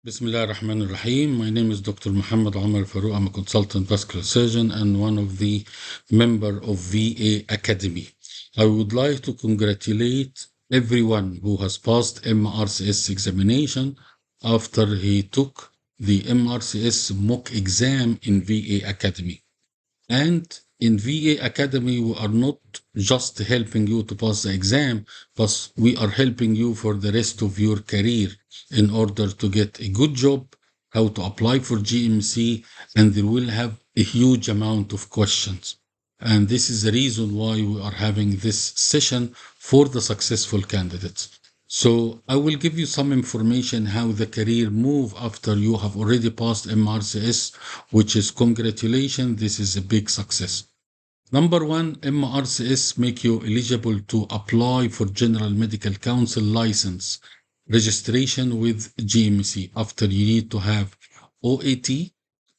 Bismillah ar-Rahman ar-Rahim. My name is Dr. Muhammad Omar Farouk. I'm a consultant vascular surgeon and one of the member of VA Academy. I would like to congratulate everyone who has passed MRCS examination after he took the MRCS mock exam in VA Academy. And in VA Academy, we are not just helping you to pass the exam, but we are helping you for the rest of your career in order to get a good job, how to apply for GMC, and they will have a huge amount of questions. And this is the reason why we are having this session for the successful candidates. So I will give you some information how the career move after you have already passed MRCS, which is congratulations, this is a big success. Number one, MRCS make you eligible to apply for General Medical Council license registration with GMC after you need to have OAT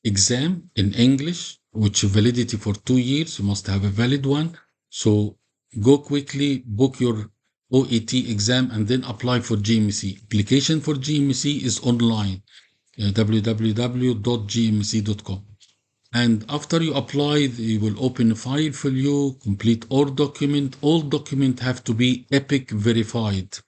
exam in English, which validity for 2 years. You must have a valid one. So go quickly, book your OAT exam and then apply for GMC. Application for GMC is online, www.gmc.com. And after you apply, they will open a file for you, complete all document. All document have to be EPIC verified.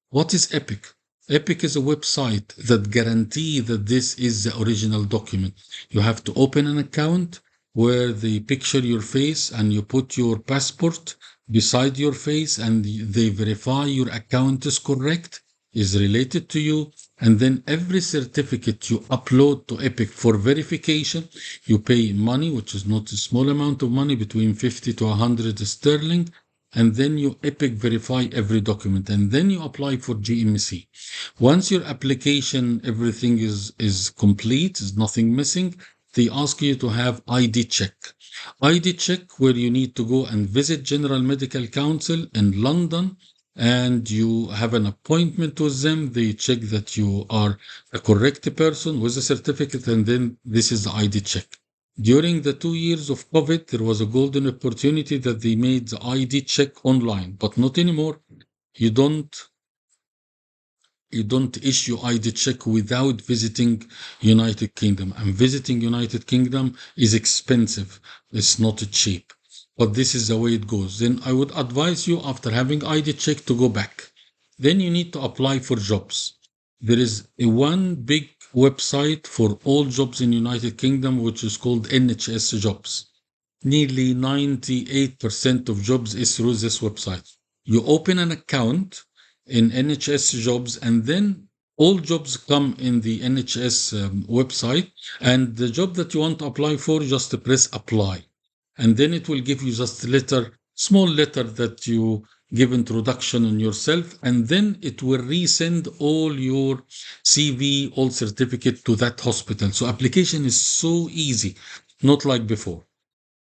What is EPIC? EPIC is a website that guarantee that this is the original document. You have to open an account where they picture your face and you put your passport beside your face and they verify your account is correct, is related to you. And then every certificate you upload to EPIC for verification, you pay money, which is not a small amount of money, between 50 to 100 sterling. And then you EPIC verify every document, and then you apply for GMC. Once your application, everything is complete, is nothing missing, they ask you to have ID check. ID check where you need to go and visit General Medical Council in London, and you have an appointment with them. They check that you are a correct person with a certificate, and then this is the ID check. During the 2 years of COVID, there was a golden opportunity that they made the ID check online, but not anymore. You don't issue ID check without visiting United Kingdom. And visiting United Kingdom is expensive. It's not cheap. But this is the way it goes. Then I would advise you, after having ID check, to go back. Then you need to apply for jobs. There is one big website for all jobs in United Kingdom, which is called NHS Jobs. Nearly 98% of jobs is through this website. You open an account in NHS Jobs, and then all jobs come in the NHS website, and the job that you want to apply for, just press apply. And then it will give you just a letter, small letter that you give introduction on yourself, and then it will resend all your CV, all certificate to that hospital. So application is so easy, not like before.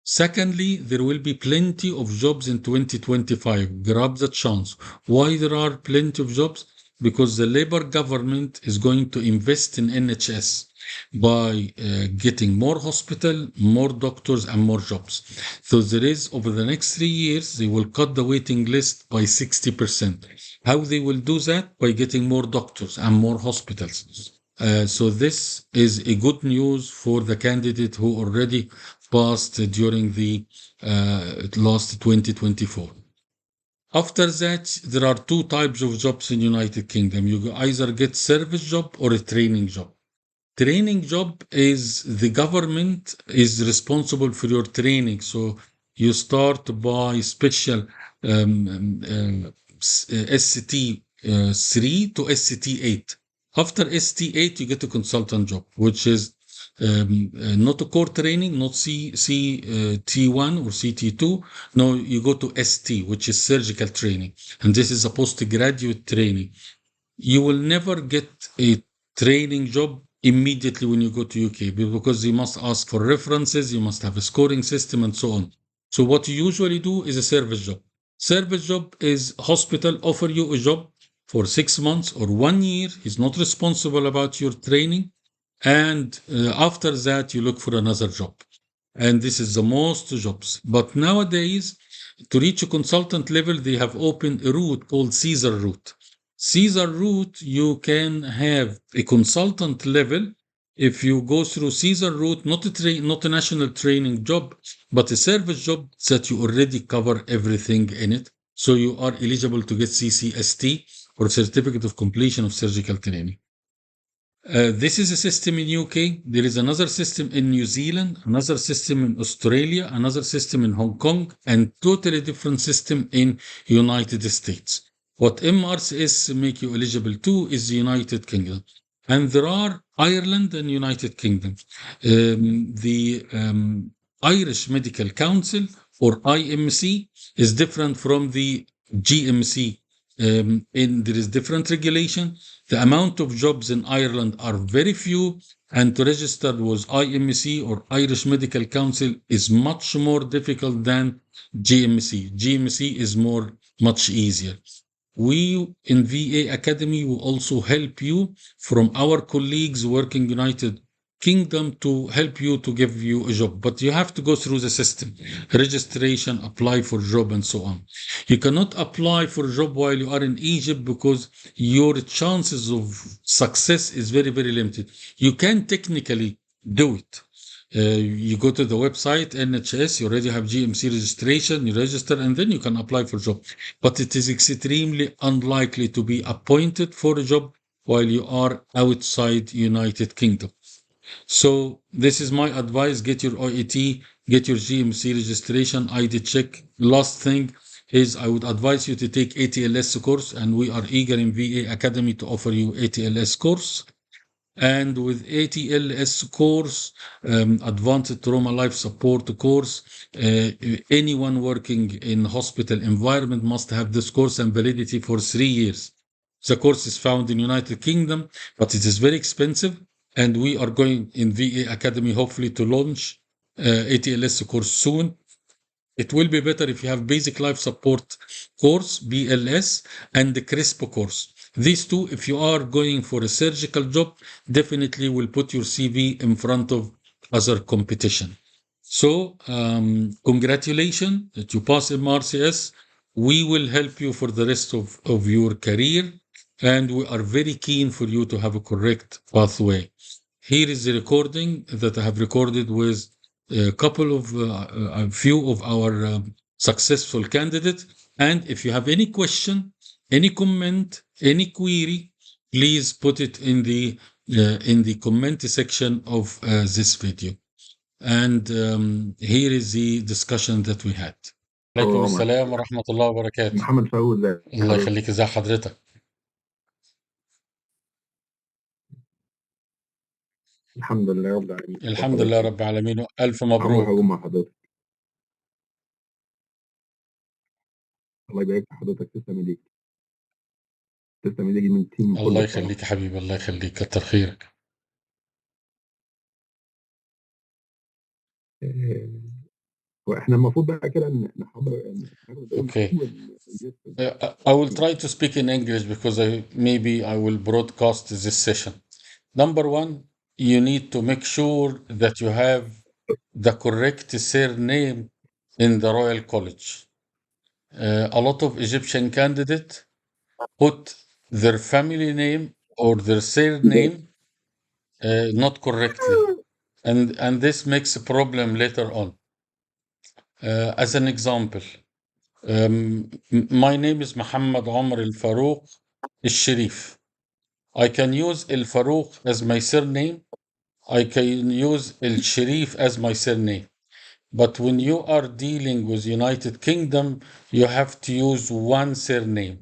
Secondly, there will be plenty of jobs in 2025. Grab the chance. Why there are plenty of jobs? Because the Labour government is going to invest in NHS by getting more hospital, more doctors, and more jobs. So there is, over the next 3 years, they will cut the waiting list by 60%. How they will do that? By getting more doctors and more hospitals. So this is a good news for the candidate who already passed during the last 2024. After that, there are 2 types of jobs in United Kingdom. You either get service job or a training job. Training job is the government is responsible for your training. So you start by special SCT 3 to SCT 8. After ST 8, you get a consultant job, which is not a core training, not CT1 or CT2. No, you go to ST, which is surgical training. And this is a postgraduate training. You will never get a training job immediately when you go to UK, because you must ask for references, you must have a scoring system and so on. So what you usually do is a service job. Service job is hospital offer you a job for 6 months or 1 year. He's not responsible about your training. And after that, you look for another job. And this is the most jobs. But nowadays, to reach a consultant level, they have opened a route called Caesar route. Caesar route, you can have a consultant level. If you go through Caesar route, not a national training job, but a service job that you already cover everything in it. So you are eligible to get CCST, or Certificate of Completion of Surgical Training. This is a system in UK. There is another system in New Zealand, another system in Australia, another system in Hong Kong, and totally different system in United States. What MRCS make you eligible to is the United Kingdom. And there are Ireland and United Kingdom. The Irish Medical Council, or IMC, is different from the GMC. There is different regulation. The amount of jobs in Ireland are very few, and to register with IMC, or Irish Medical Council, is much more difficult than GMC. GMC is much easier. We in VA Academy will also help you from our colleagues working United Kingdom to help you to give you a job. But you have to go through the system, registration, apply for job, and so on. You cannot apply for a job while you are in Egypt because your chances of success is very, very limited. You can technically do it. You go to the website, NHS, you already have GMC registration, you register, and then you can apply for a job. But it is extremely unlikely to be appointed for a job while you are outside United Kingdom. So this is my advice. Get your OET, get your GMC registration, ID check. Last thing is I would advise you to take ATLS course, and we are eager in VA Academy to offer you ATLS course. And with ATLS course, Advanced Trauma Life Support course, anyone working in hospital environment must have this course and validity for 3 years. The course is found in United Kingdom, but it is very expensive. And we are going in VA Academy, hopefully, to launch ATLS course soon. It will be better if you have Basic Life Support course, BLS, and the CRISP course. These two, if you are going for a surgical job, definitely will put your CV in front of other competition. So, congratulations that you pass MRCS. We will help you for the rest of your career, and we are very keen for you to have a correct pathway. Here is the recording that I have recorded with a few of our successful candidates. And if you have any question, any comment, any query, please put it in the comment section of this video. And here is the discussion that we had. عليكم السلام ورحمة الله وبركاته. محمد فاروق ازيك؟ الله يخليك، ازي حضرتك؟ الحمد لله رب العالمين. الحمد لله رب العالمين، ألف مبروك. عمرو مع حضرتك. الله يبارك في حضرتك. تسلم ايديك. تسلم ايديك من التيم كله. الله يخليك يا حبيبي، الله يخليك، كتر خيرك. واحنا المفروض بقى كده نحضر. Okay. I will try to speak in English because maybe I will broadcast this session. Number one, you need to make sure that you have the correct surname in the Royal College. A lot of Egyptian candidates put their family name or their surname not correctly, and this makes a problem later on. As an example, my name is Muhammad Omar Al Farouk Al Sharif. I can use Al Farouk as my surname. I can use Al Sharif as my surname. But when you are dealing with United Kingdom, you have to use one surname.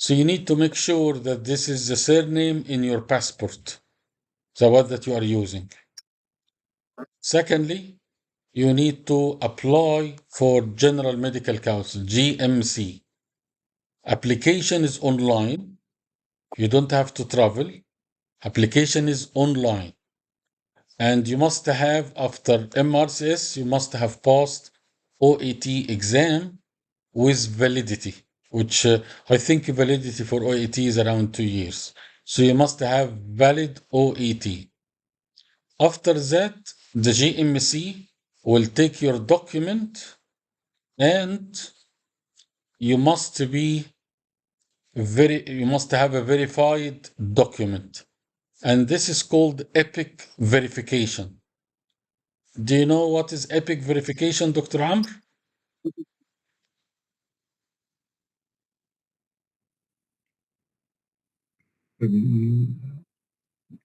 So you need to make sure that this is the surname in your passport, the one that you are using. Secondly, you need to apply for General Medical Council, GMC. Application is online. You don't have to travel. Application is online. And you must have, after MRCS, you must have passed OET exam with validity, which I think validity for OET is around 2 years. So you must have valid OET. After that, the GMC will take your document, and you must be you must have a verified document. And this is called epic verification. Do you know what is epic verification, Dr. Amr?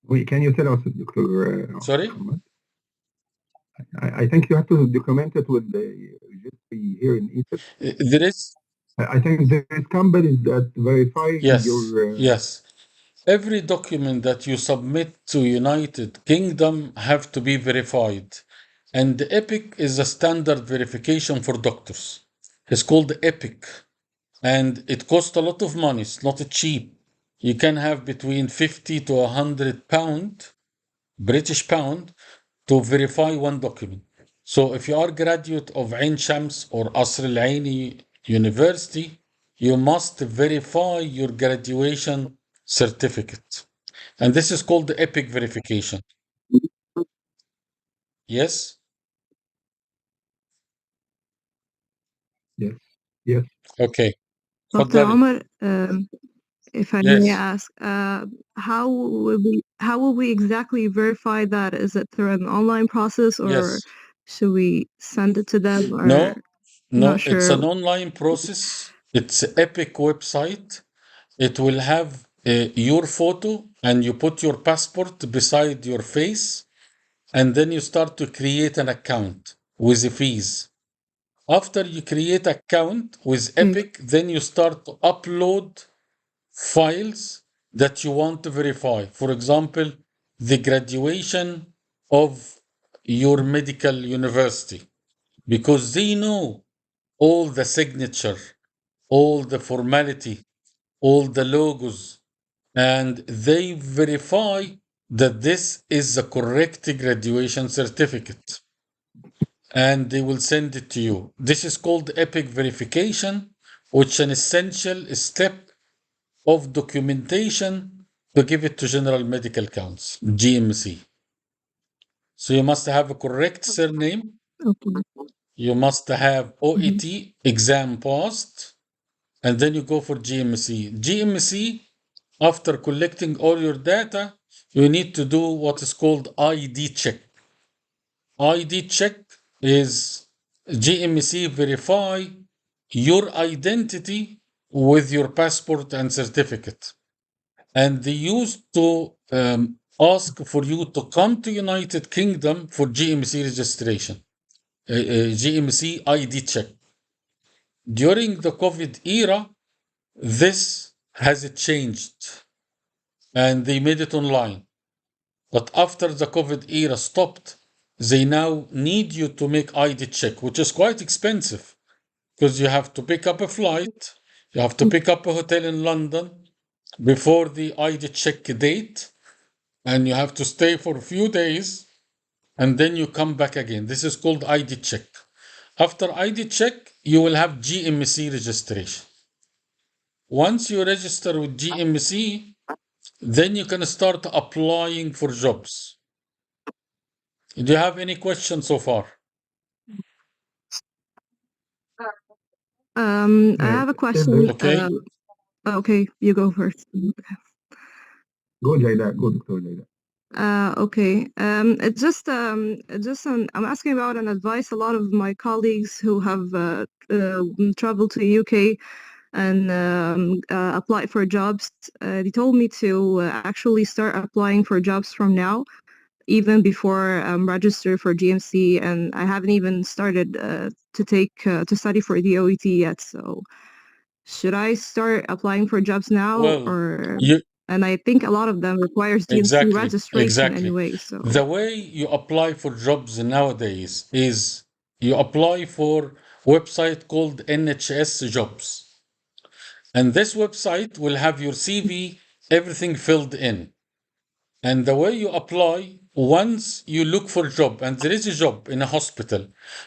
Wait, can you tell us, Dr. Sorry? Muhammad? I think you have to document it with the registry here in Egypt. There is, I think there is companies that verifying your. yes. Every document that you submit to United Kingdom have to be verified. And the EPIC is a standard verification for doctors. It's called EPIC. And it costs a lot of money. It's not cheap. You can have between 50 to 100 pound, British pound, to verify one document. So if you are graduate of Ain Shams or Asr Al Aini University, you must verify your graduation certificate. And this is called the EPIC verification. Yes? Yes. Yes. Okay. Dr. تفضلي. Omar, if I may Yes. ask, how will we exactly verify that? Is it through an online process, or Yes. should we send it to them? Or No, not it's sure. an online process. It's EPIC website. It will have your photo and you put your passport beside your face and then you start to create an account with the fees. After you create account with Epic, then you start to upload files that you want to verify. For example, the graduation of your medical university, because they know all the signature, all the formality, all the logos, and they verify that this is the correct graduation certificate. And they will send it to you. This is called EPIC verification, which is an essential step of documentation to give it to General Medical Council, GMC. So you must have a correct surname. Okay. You must have OET exam passed, and then you go for GMC. GMC, after collecting all your data, you need to do what is called ID check. ID check is GMC verify your identity with your passport and certificate. And they used to ask for you to come to United Kingdom for GMC registration, GMC ID check. During the COVID era, this has changed and they made it online. But after the COVID era stopped, they now need you to make ID check, which is quite expensive because you have to pick up a flight, you have to pick up a hotel in London before the ID check date, and you have to stay for a few days and then you come back again. This is called ID check. After ID check, you will have GMC registration. Once you register with GMC, then you can start applying for jobs. Do you have any questions so far? I have a question. Okay. Okay, you go first. Go, Jayda. Go, Dr. Jayda. Okay. I'm asking about an advice. A lot of my colleagues who have traveled to UK and applied for jobs, they told me to actually start applying for jobs from now, even before I'm registered for GMC, and I haven't even started to study for the OET yet. So, should I start applying for jobs now, Well, or? you And I think a lot of them requires GMC registration anyway. So the way you apply for jobs nowadays is you apply for website called NHS Jobs. And this website will have your CV, everything filled in. And the way you apply, once you look for a job and there is a job in a hospital,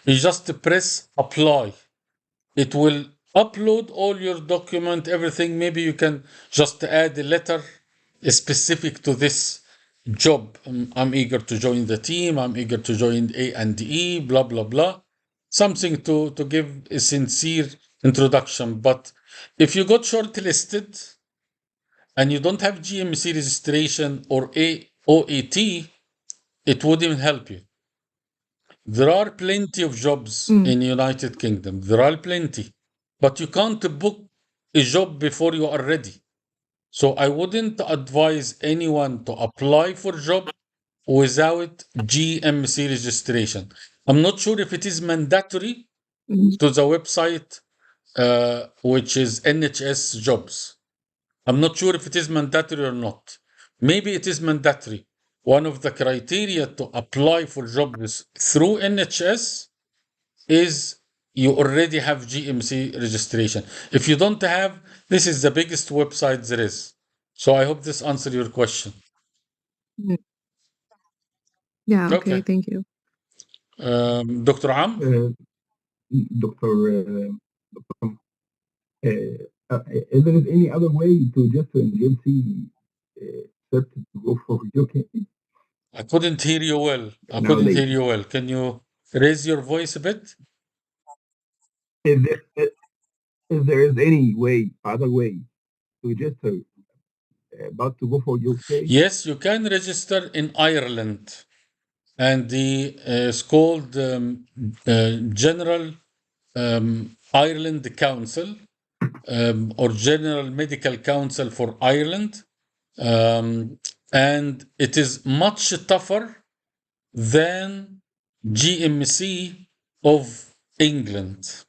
you just press apply. It will upload all your document, everything. Maybe you can just add a letter specific to this job. I'm eager to join the team. I'm eager to join A and E, blah, blah, blah. Something to give a sincere introduction. But if you got shortlisted and you don't have GMC registration or OET, it wouldn't help you. There are plenty of jobs in United Kingdom. There are plenty. But you can't book a job before you are ready. So I wouldn't advise anyone to apply for a job without GMC registration. I'm not sure if it is mandatory to the website, which is NHS jobs. I'm not sure if it is mandatory or not. Maybe it is mandatory. One of the criteria to apply for jobs through NHS is you already have GMC registration. If you don't have, this is the biggest website there is. So I hope this answered your question. Yeah, okay, thank you. Dr. Am? Dr. Is there any other way to get an agency cert to go for UK? I couldn't hear you well. Can you raise your voice a bit? If there is any way, other way to register about to go for UK? Yes, you can register in Ireland, and it's called General Ireland Council, or General Medical Council for Ireland, and it is much tougher than GMC of England.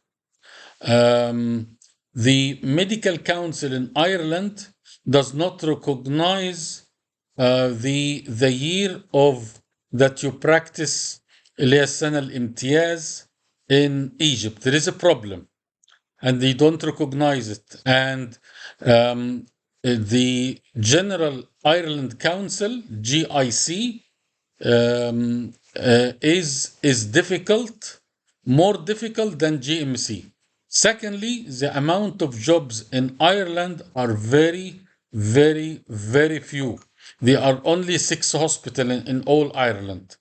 The Medical Council in Ireland does not recognize the year of that you practice اللي هي السنة الامتياز in Egypt. There is a problem, and they don't recognize it. And the General Ireland Council, GIC, is difficult, more difficult than GMC. Secondly, the amount of jobs in Ireland are very, very, very few. There are only 6 hospitals in all Ireland.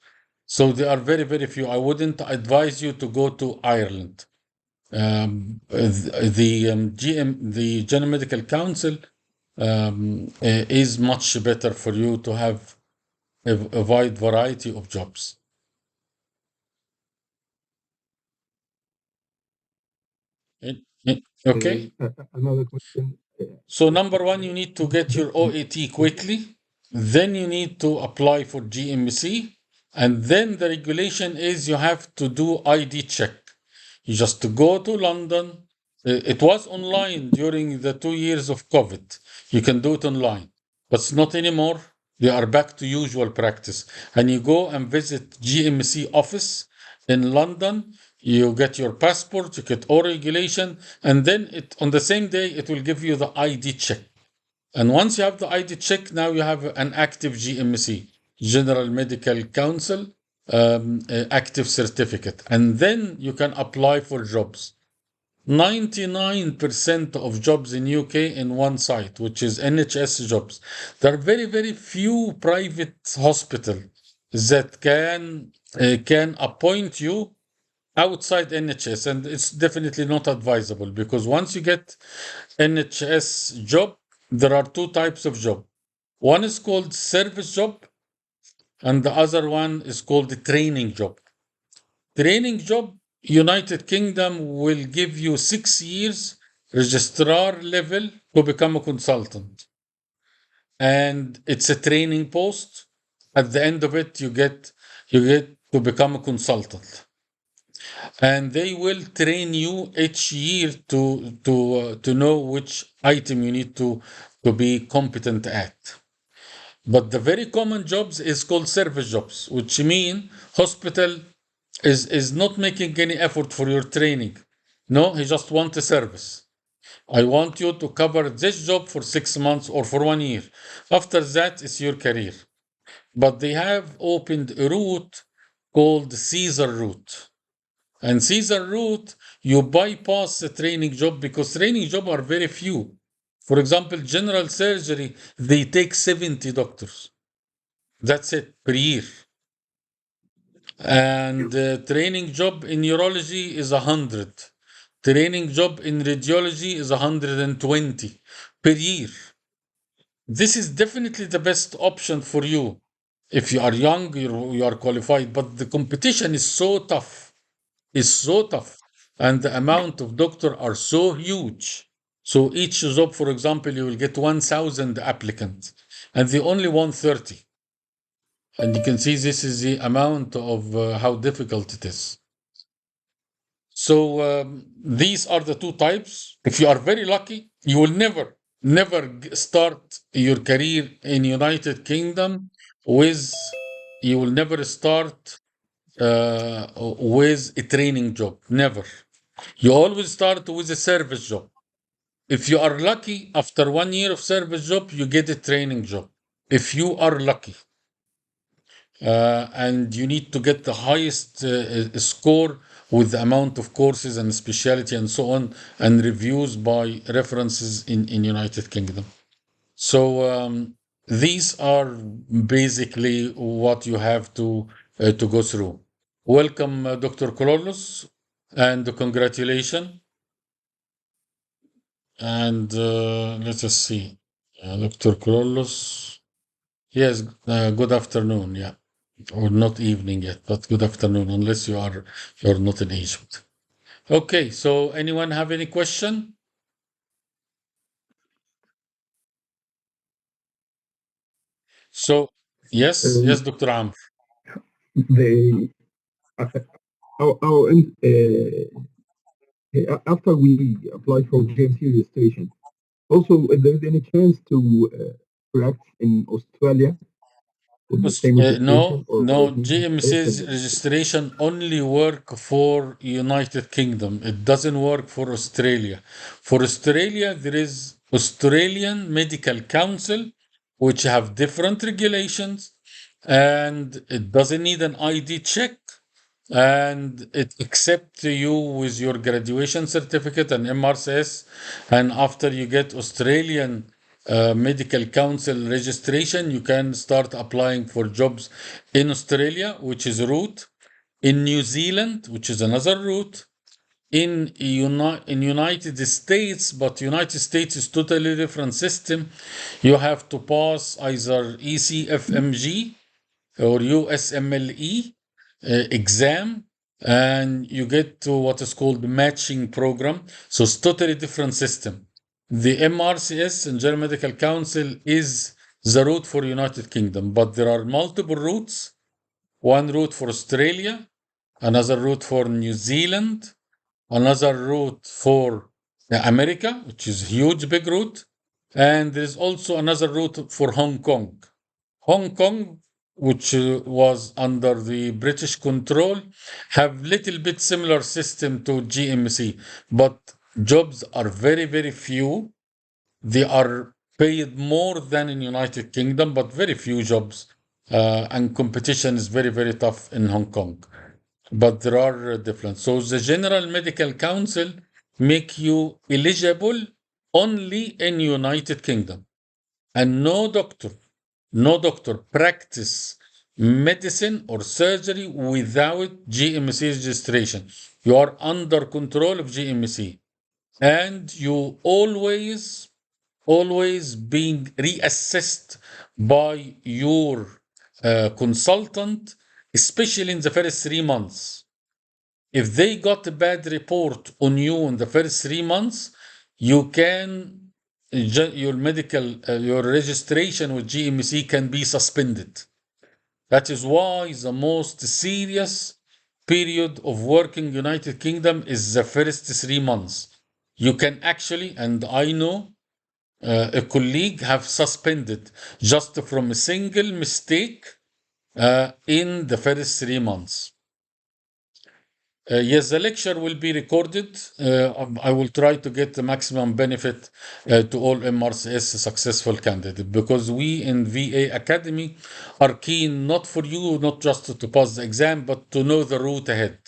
So they are very, very few. I wouldn't advise you to go to Ireland. The General Medical Council is much better for you to have a wide variety of jobs. Okay. Another question. So number one, you need to get your OET quickly. Then you need to apply for GMC. And then the regulation is you have to do ID check. You just go to London. It was online during the 2 years of COVID. You can do it online, but it's not anymore. They are back to usual practice. And you go and visit GMC office in London. You get your passport, you get all regulation, and then on the same day, it will give you the ID check. And once you have the ID check, now you have an active GMC, General Medical Council, active certificate. And then you can apply for jobs. 99% of jobs in UK in one site, which is NHS jobs. There are very, very few private hospitals that can appoint you outside NHS, and it's definitely not advisable, because once you get NHS job, there are 2 types of job. One is called service job, and the other one is called the training job. Training job, United Kingdom will give you 6 years registrar level to become a consultant. And it's a training post. At the end of it, you get to become a consultant. And they will train you each year to know which item you need to be competent at. But the very common jobs is called service jobs, which mean hospital is not making any effort for your training. No, he just wants a service. I want you to cover this job for 6 months or for 1 year. After that, it's your career. But they have opened a route called Caesar route. And Caesar route, you bypass the training job, because training jobs are very few. For example, general surgery, they take 70 doctors. That's it, per year. And the training job in urology is 100. Training job in radiology is 120 per year. This is definitely the best option for you. If you are young, you are qualified, but the competition is so tough. Is so tough. And the amount of doctors are so huge. So each job, for example, you will get 1,000 applicants, and they only want 30. And you can see this is the amount of how difficult it is. So these are the two types. If you are very lucky, you will never start your career in United Kingdom with, you will never start with a training job. Never. You always start with a service job. If you are lucky, after 1 year of service job, you get a training job. If you are lucky. And you need to get the highest score with the amount of courses and specialty and so on, and reviews by references in United Kingdom. So these are basically what you have to go through. Welcome, Dr. Carlos, and congratulations. And let us see, Dr. Carlos. Yes, good afternoon. Yeah. Or not evening yet, but good afternoon, unless you're not in Egypt. Okay, so anyone have any question? So yes, Um, Dr. Amr. the our after we apply for GMC registration, also if there's any chance to practice in Australia with the same No, registration, or no, it needs GMC's special registration. registration only work for United Kingdom. It doesn't work for Australia. For Australia, there is Australian Medical Council, which have different regulations, and it doesn't need an ID check, and it accepts you with your graduation certificate and MRCS. And after you get Australian Medical Council registration, you can start applying for jobs in Australia, which is a route, in New Zealand, which is another route, in United States, but United States is totally different system. You have to pass either ECFMG or USMLE exam, and you get to what is called the matching program. So it's totally different system. The MRCS and German Medical Council is the route for United Kingdom, but there are multiple routes. One route for Australia, another route for New Zealand, another route for America, which is a huge big route, and there's also another route for Hong Kong. Hong Kong, which was under the British control, have little bit similar system to GMC, but jobs are very, very few. They are paid more than in United Kingdom, but very few jobs, and competition is very, very tough in Hong Kong. But there are different. So the General Medical Council make you eligible only in United Kingdom, and no doctor practice medicine or surgery without GMC registration. You are under control of GMC, and you always being reassessed by your consultant, especially in the first 3 months. If they got a bad report on you in the first 3 months, you can your medical your registration with GMC can be suspended. That is why the most serious period of working United Kingdom is the first 3 months. You can actually, and I know a colleague have suspended just from a single mistake in the first 3 months. Yes, the lecture will be recorded. I will try to get the maximum benefit to all MRCS successful candidates, because we in VA Academy are keen not for you, not just to pass the exam, but to know the route ahead.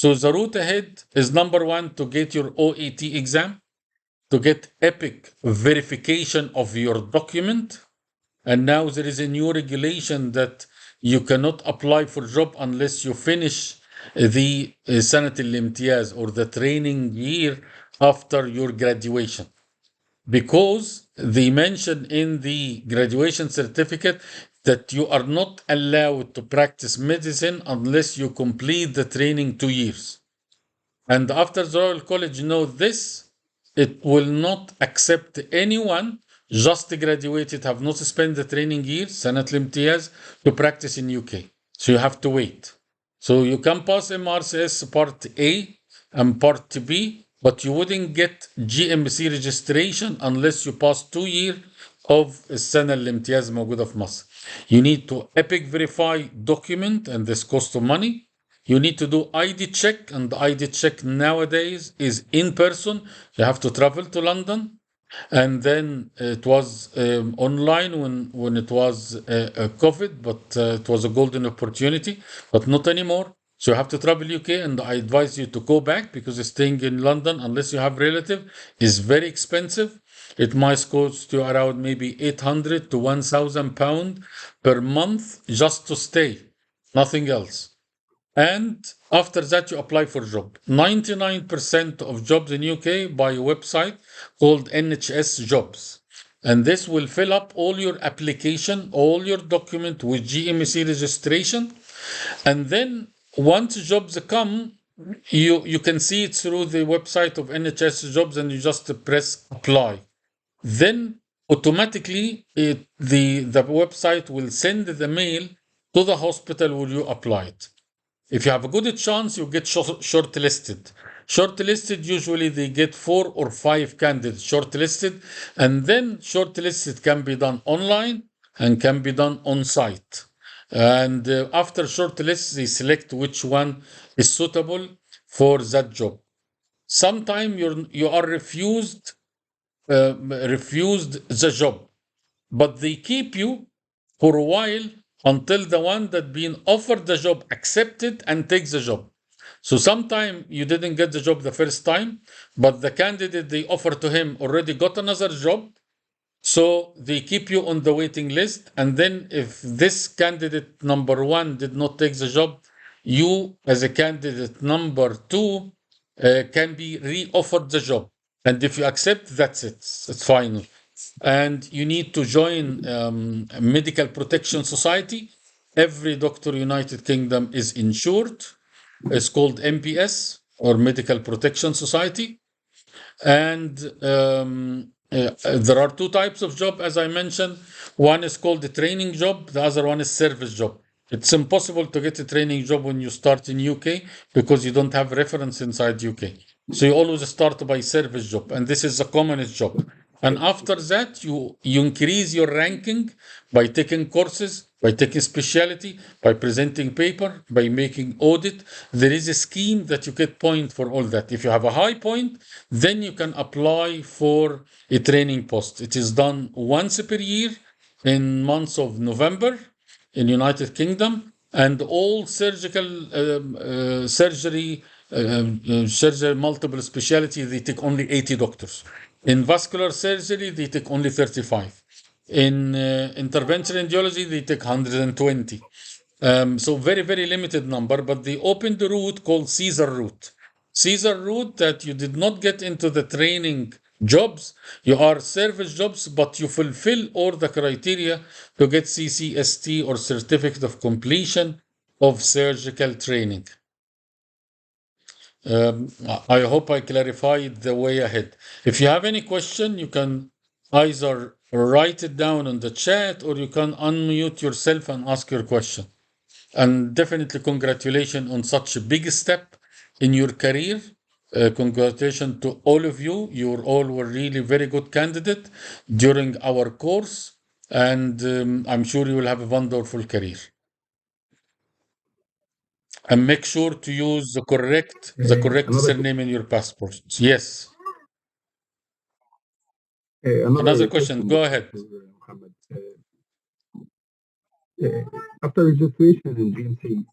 So the route ahead is number one, to get your OET exam, to get EPIC verification of your document. And now there is a new regulation that you cannot apply for job unless you finish the سنة الامتياز or the training year after your graduation, because they mention in the graduation certificate that you are not allowed to practice medicine unless you complete the training 2 years. And after the Royal College know this, it will not accept anyone just graduated, have not spent the training year, سنة الامتياز, to practice in UK. So you have to wait. So you can pass MRCS Part A and Part B, but you wouldn't get GMC registration unless you pass 2 years of السنة الامتياز موجودة في مصر. You need to EPIC verify document, and this costs money. You need to do ID check, and the ID check nowadays is in person. You have to travel to London, and then it was online when it was COVID, but it was a golden opportunity, but not anymore. So you have to travel UK, and I advise you to go back because staying in London, unless you have relative, is very expensive. It might cost you around maybe 800 to 1,000 pound per month just to stay, nothing else. And after that, you apply for job. 99% of jobs in UK by a website called NHS Jobs. And this will fill up all your application, all your document with GMC registration. And then once jobs come, you can see it through the website of NHS Jobs, and you just press apply. Then automatically the website will send the mail to the hospital where you applied. If you have a good chance, you get shortlisted. Shortlisted, usually they get 4 or 5 candidates shortlisted, and then shortlisted can be done online and can be done on site. And after shortlist, they select which one is suitable for that job. Sometimes you are refused the job, but they keep you for a while until the one that been offered the job accepted and takes the job. So sometime you didn't get the job the first time, but the candidate they offered to him already got another job. So they keep you on the waiting list. And then if this candidate number 1 did not take the job, you as a candidate number 2 can be re-offered the job. And if you accept, that's it. It's final. And you need to join a medical protection society. Every doctor United Kingdom is insured. It's called MPS, or Medical Protection Society. And there are 2 types of job, as I mentioned. One is called the training job. The other one is service job. It's impossible to get a training job when you start in UK because you don't have reference inside UK. So you always start by service job, and this is the commonest job. And after that, you increase your ranking by taking courses, by taking specialty, by presenting paper, by making audit. There is a scheme that you get point for all that. If you have a high point, then you can apply for a training post. It is done once per year in months of November in United Kingdom, and all surgical surgery, multiple specialty, they take only 80 doctors. In vascular surgery, they take only 35. In interventional radiology, they take 120. So very, very limited number, but they opened the route called Caesar route. Caesar route that you did not get into the training jobs, you are service jobs, but you fulfill all the criteria to get CCST, or Certificate of Completion of Surgical Training. I hope I clarified the way ahead. If you have any question, you can either write it down on the chat, or you can unmute yourself and ask your question. And definitely congratulations on such a big step in your career. Congratulations to all of you. You all were really very good candidate during our course, and I'm sure you will have a wonderful career. And make sure to use the correct surname in your passport. Yes. Another question. Go ahead. Muhammad. After registration in GMC,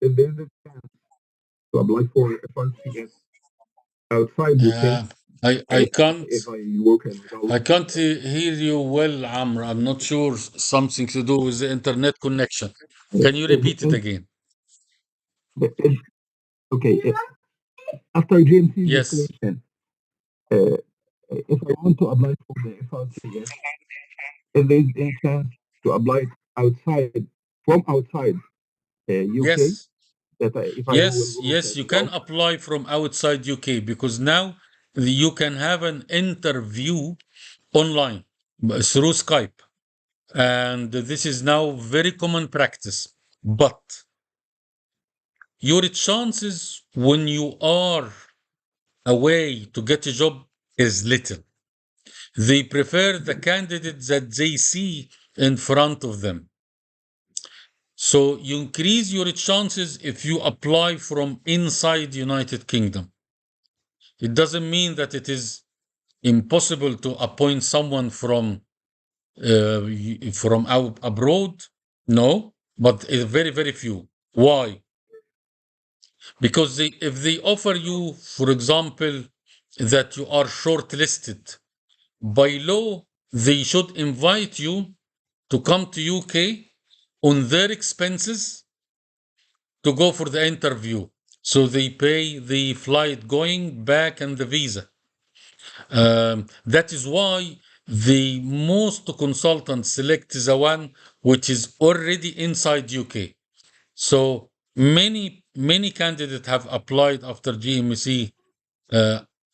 is there a chance to apply for FRCS outside UK? I can't. If I work in I can't hear you well, Amr. I'm not sure. Something to do with the internet connection. Can you repeat it again? But okay, after GMC Yes, registration, uh, if I want to apply for the FRCS, if there is any chance to apply it outside, from outside UK, yes, that if I will yes, go yes. search You can job, apply from outside UK because now you can have an interview online through Skype. And this is now very common practice. But your chances when you are away to get a job is little. They prefer the candidate that they see in front of them. So you increase your chances if you apply from inside United Kingdom. It doesn't mean that it is impossible to appoint someone from out abroad. No, but very very few. Why? Because if they offer you, for example, that you are shortlisted, by law, they should invite you to come to UK on their expenses to go for the interview. So they pay the flight going back and the visa. That is why the most consultants select the one which is already inside UK. So many candidates have applied after GMC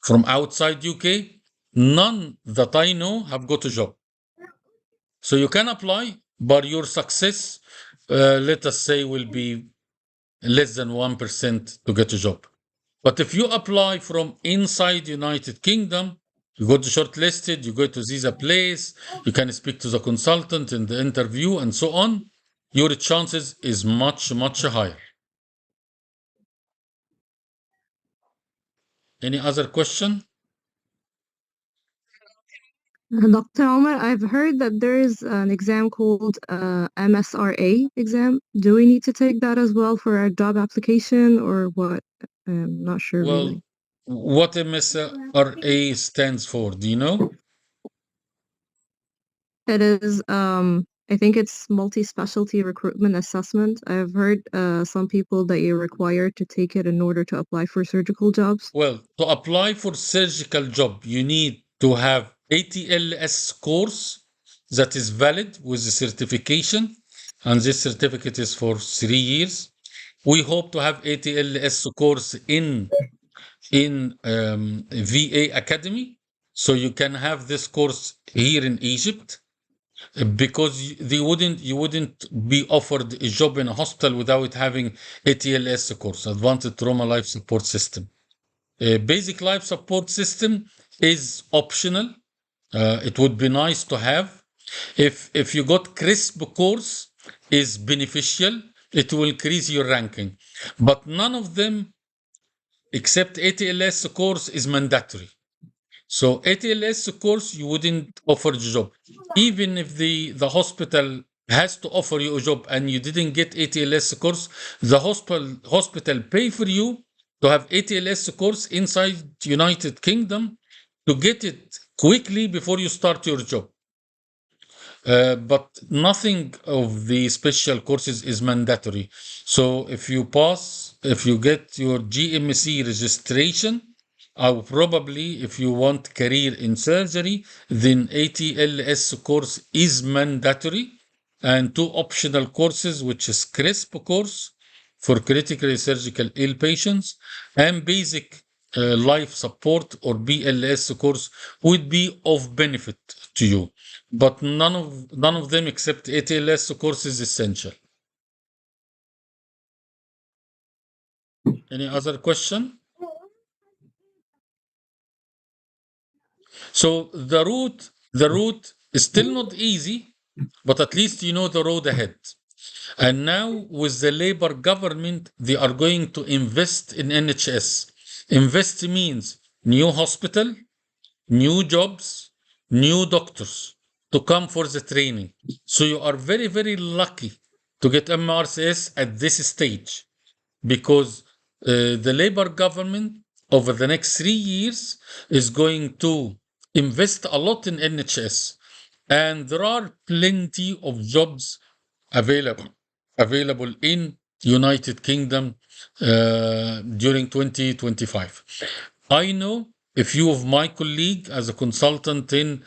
from outside UK. None that I know have got a job. So you can apply, but your success, let us say, will be less than 1% to get a job. But if you apply from inside United Kingdom, you go to shortlisted, you go to see the place, you can speak to the consultant in the interview and so on, your chances is much, much higher. Any other question? Dr. Omar, I've heard that there is an exam called MSRA exam. Do we need to take that as well for our job application or what? I'm not sure Well, really. what MSRA stands for, do you know? It is, I think it's multi-specialty recruitment assessment. I've heard some people that you're required to take it in order to apply for surgical jobs. Well, to apply for surgical job, you need to have ATLS course that is valid with the certification, and this certificate is for 3 years. We hope to have ATLS course in VA Academy, so you can have this course here in Egypt because you wouldn't be offered a job in a hospital without having ATLS course, Advanced Trauma Life Support System. Basic life support system is optional. It would be nice to have. If you got CRISP course is beneficial. It will increase your ranking. But none of them except ATLS course is mandatory. So ATLS course you wouldn't offer the job. Even if the hospital has to offer you a job and you didn't get ATLS course, the hospital pay for you to have ATLS course inside United Kingdom to get it quickly before you start your job. But nothing of the special courses is mandatory. So if you get your GMC registration, probably if you want career in surgery, then ATLS course is mandatory, and two optional courses, which is CRISP course for critically surgical ill patients, and basic life support or BLS course would be of benefit to you. But none of them except ATLS course is essential. Any other question? So the route is still not easy, but at least you know the road ahead. And now with the Labour government, they are going to invest in NHS. Invest means new hospital, new jobs, new doctors to come for the training. So you are very, very lucky to get MRCS at this stage because the Labour government over the next 3 years is going to invest a lot in NHS. And there are plenty of jobs available in United Kingdom during 2025. I know a few of my colleagues as a consultant in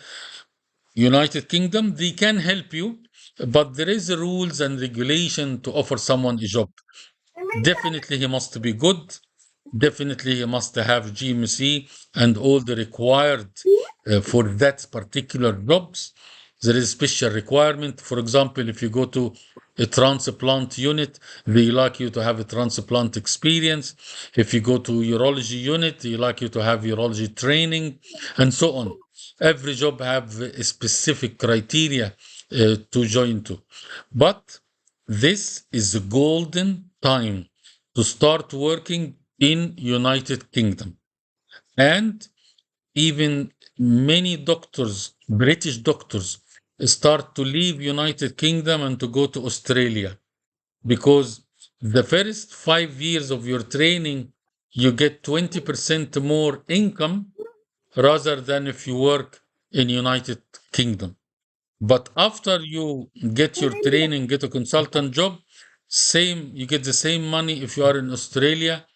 United Kingdom, they can help you, but there is a rules and regulation to offer someone a job. Definitely he must be good. Definitely he must have GMC and all the required for that particular jobs. There is special requirement. For example, if you go to a transplant unit, they like you to have a transplant experience. If you go to urology unit, they like you to have urology training, and so on. Every job have a specific criteria to join to. But this is the golden time to start working in United Kingdom. And even many doctors, British doctors, start to leave United Kingdom and to go to Australia because the first 5 years of your training, you get 20% more income rather than if you work in United Kingdom. But after you get your training, get a consultant job, you get the same money if you are in Australia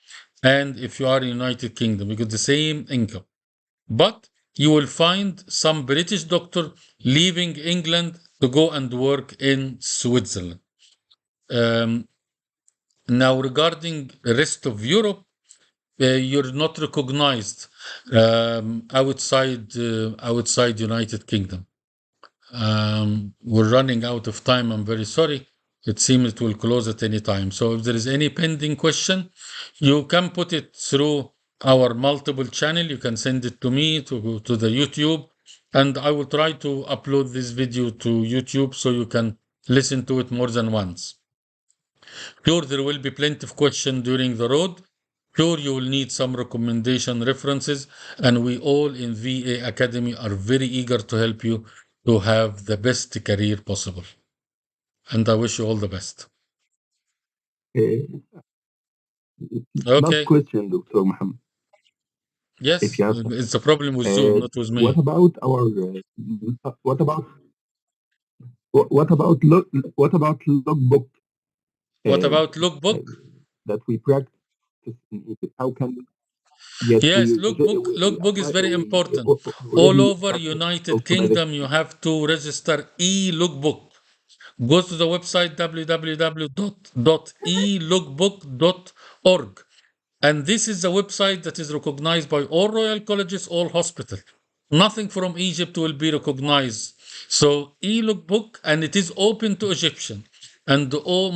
and if you are in United Kingdom, you get the same income. But you will find some British doctor leaving England to go and work in Switzerland. Now, regarding the rest of Europe, you're not recognized outside United Kingdom. We're running out of time. I'm very sorry. It seems it will close at any time. So if there is any pending question, you can put it through our multiple channel. You can send it to me, to the YouTube, and I will try to upload this video to YouTube so you can listen to it more than once. Sure, there will be plenty of questions during the road. Sure, you will need some recommendation references, and we all in VA Academy are very eager to help you to have the best career possible. And I wish you all the best. Last Okay. question, Dr. Muhammad. Yes, If you have it's a problem with Zoom, not with me. what about our what about logbook? What about logbook? That we practice in Egypt? How can we? Yes, Yes, we logbook is very important. All already over practice United also by the Kingdom, you have to register e-logbook. Go to the website www.elogbook.org. And this is a website that is recognized by all royal colleges, all hospitals. Nothing from Egypt will be recognized. So e-logbook, and it is open to Egyptian. And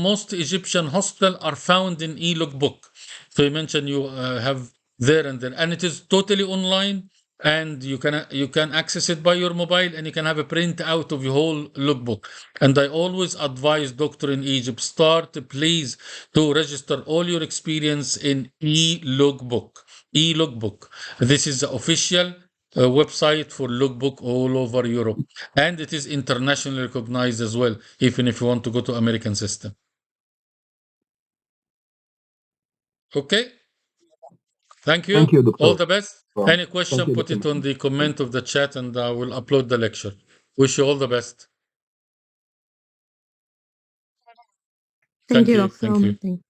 most Egyptian hospitals are found in e-logbook. So you mentioned you have there and there, and it is totally online, and you can access it by your mobile, and you can have a print out of your whole logbook. And I always advise doctor in Egypt, please to register all your experience in e-logbook. E-logbook. This is the official website for logbook all over Europe, and it is internationally recognized as well, even if you want to go to American system. Okay. Thank you. Thank you, Doctor. All the best. Any Thank question, you, put Dr. it on the comment of the chat and I will upload the lecture. Wish you all the best. Thank you, you. Dr. Thank you. Thank you.